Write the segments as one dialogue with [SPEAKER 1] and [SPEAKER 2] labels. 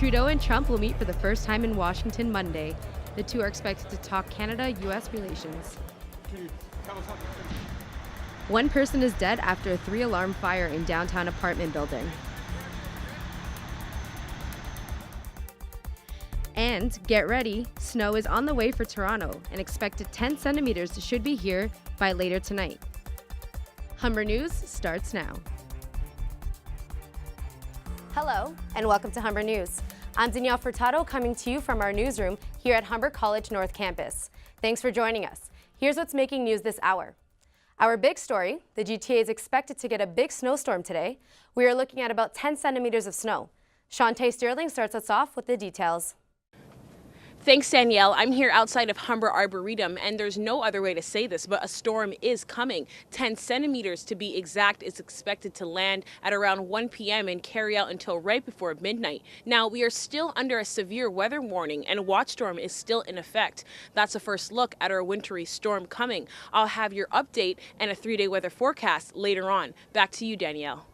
[SPEAKER 1] Trudeau and Trump will meet for the first time in Washington Monday. The two are expected to talk Canada-U.S. relations. One person is dead after a 3-alarm fire in downtown apartment building. And get ready, snow is on the way for Toronto. An expected 10 centimeters should be here by later tonight. Humber News starts now. Hello, and welcome to Humber News. I'm Danielle Furtado coming to you from our newsroom here at Humber College North Campus. Thanks for joining us. Here's what's making news this hour. Our big story, the GTA is expected to get a big snowstorm today. We are looking at about 10 centimeters of snow. Shantae Sterling starts us off with the details.
[SPEAKER 2] Thanks, Danielle. I'm here outside of Humber Arboretum, and there's no other way to say this, but a storm is coming. 10 centimeters to be exact is expected to land at around 1 p.m. and carry out until right before midnight. Now, we are still under a severe weather warning, and a watch storm is still in effect. That's a first look at our wintry storm coming. I'll have your update and a 3-day weather forecast later on. Back to you, Danielle.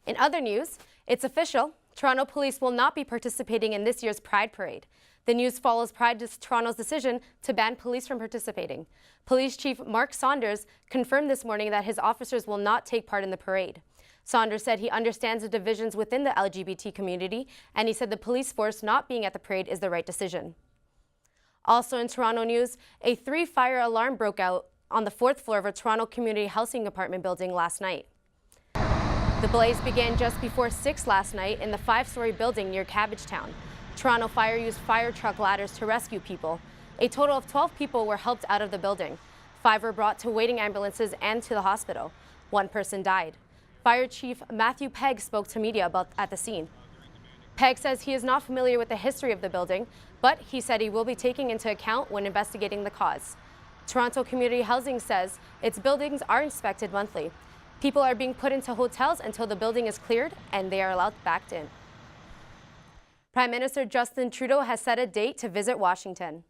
[SPEAKER 1] In other news, it's official. Toronto police will not be participating in this year's Pride Parade. The news follows Toronto's decision to ban police from participating. Police Chief Mark Saunders confirmed this morning that his officers will not take part in the parade. Saunders said he understands the divisions within the LGBT community, and he said the police force not being at the parade is the right decision. Also in Toronto news, a 3-fire alarm broke out on the 4th floor of a Toronto community housing apartment building last night. The blaze began just before 6 last night in the 5-story building near CABBAGETOWN. Toronto Fire used fire truck ladders to rescue people. A total of 12 people were helped out of the building. 5 were brought to waiting ambulances and to the hospital. 1 person died. Fire Chief Matthew Pegg spoke to media at the scene. Pegg says he is not familiar with the history of the building, but he said he will be taking into account when investigating the cause. Toronto Community Housing says its buildings are inspected monthly. People are being put into hotels until the building is cleared and they are allowed back in. Prime Minister Justin Trudeau has set a date to visit Washington.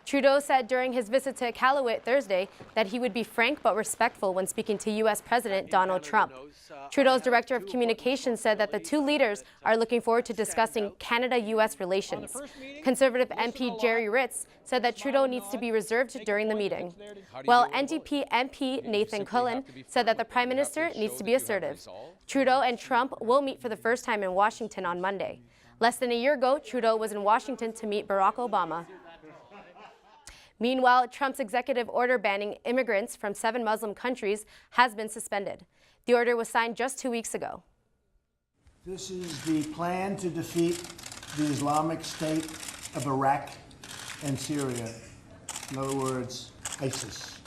[SPEAKER 1] Trudeau said during his visit to Iqaluit Thursday that he would be frank but respectful when speaking to U.S. President Donald Trump. Trudeau's Director of Communications said that the two leaders are looking forward to discussing Canada-U.S. relations. Conservative MP Jerry Ritz said that Trudeau needs to be reserved during the meeting, while NDP MP Nathan Cullen said that the Prime Minister needs to be assertive. Trudeau and Trump will meet for the first time in Washington on Monday. Less than a year ago, Trudeau was in Washington to meet Barack Obama. Meanwhile, Trump's executive order banning immigrants from 7 Muslim countries has been suspended. The order was signed just 2 weeks ago.
[SPEAKER 3] This is the plan to defeat the Islamic State of Iraq and Syria. In other words, ISIS.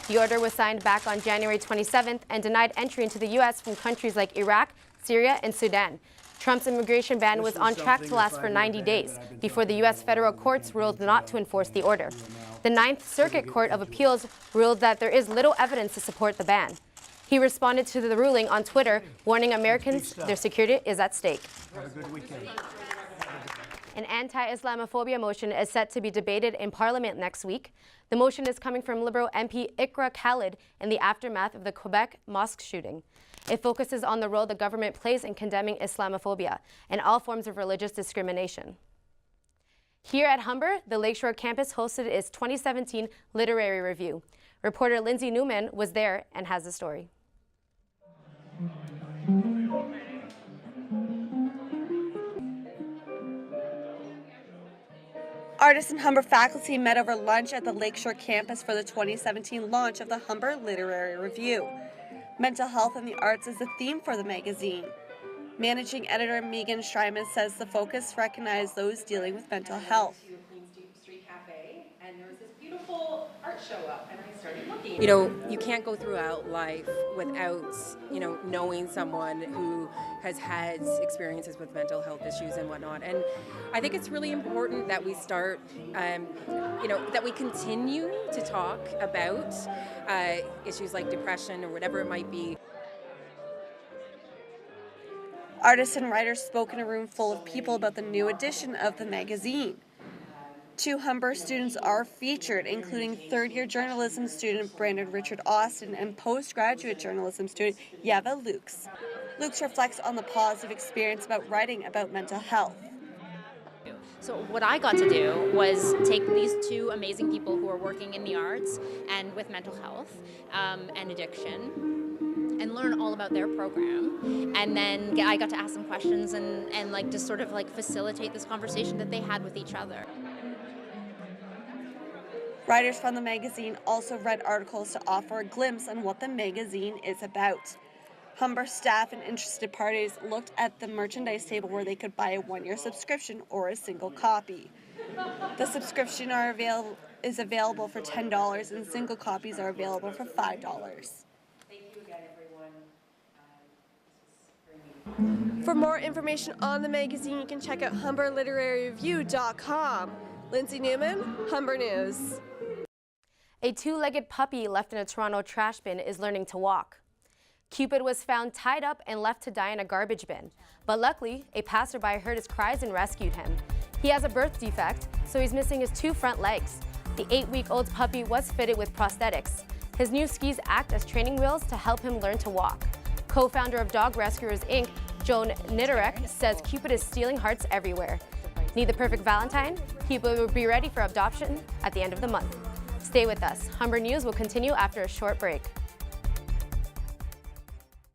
[SPEAKER 1] The order was signed back on January 27th and denied entry into the U.S. from countries like Iraq, Syria, and Sudan. Trump's immigration ban was on track to last for 90 days before the U.S. federal courts ruled not to enforce the order. The Ninth Circuit Court of Appeals ruled that there is little evidence to support the ban. He responded to the ruling on Twitter, warning Americans their security is at stake.
[SPEAKER 3] Have a good weekend.
[SPEAKER 1] An anti-Islamophobia motion is set to be debated in Parliament next week. The motion is coming from Liberal MP Iqra Khalid in the aftermath of the Quebec mosque shooting. It focuses on the role the government plays in condemning Islamophobia and all forms of religious discrimination. Here at Humber, the Lakeshore campus hosted its 2017 Literary Review. Reporter Lindsay Newman was there and has the story.
[SPEAKER 4] Artists and Humber faculty met over lunch at the Lakeshore campus for the 2017 launch of the Humber Literary Review. Mental health and the arts is the theme for the magazine. Managing editor Megan Strymon says the focus recognized those dealing with mental health.
[SPEAKER 5] And there was this beautiful art show up, and I started looking. You know, you can't go throughout life without, knowing someone who has had experiences with mental health issues and whatnot. And I think it's really important that we start, that we continue to talk about issues like depression or whatever it might be.
[SPEAKER 4] Artists and writers spoke in a room full of people about the new edition of the magazine. 2 Humber students are featured, including third-year journalism student Brandon Richard Austin and postgraduate journalism student Yeva Lukes. Luke's reflects on the positive experience about writing about mental health.
[SPEAKER 6] So what I got to do was take these two amazing people who are working in the arts and with mental health and addiction and learn all about their program. And then I got to ask them questions and like just sort of like facilitate this conversation that they had with each other.
[SPEAKER 4] Writers from the magazine also read articles to offer a glimpse on what the magazine is about. Humber staff and interested parties looked at the merchandise table where they could buy a one-year subscription or a single copy. The subscription is available for $10 and single copies are available for $5.
[SPEAKER 7] Thank you again, everyone.
[SPEAKER 4] For more information on the magazine, you can check out humberliteraryreview.com. Lindsay Newman, Humber News.
[SPEAKER 1] A two-legged puppy left in a Toronto trash bin is learning to walk. Cupid was found tied up and left to die in a garbage bin, but luckily, a passerby heard his cries and rescued him. He has a birth defect, so he's missing his two front legs. The 8-week-old puppy was fitted with prosthetics. His new skis act as training wheels to help him learn to walk. Co-founder of Dog Rescuers Inc., Joan Niderek, says Cupid is stealing hearts everywhere. Need the perfect Valentine? Cupid will be ready for adoption at the end of the month. Stay with us. Humber News will continue after a short break.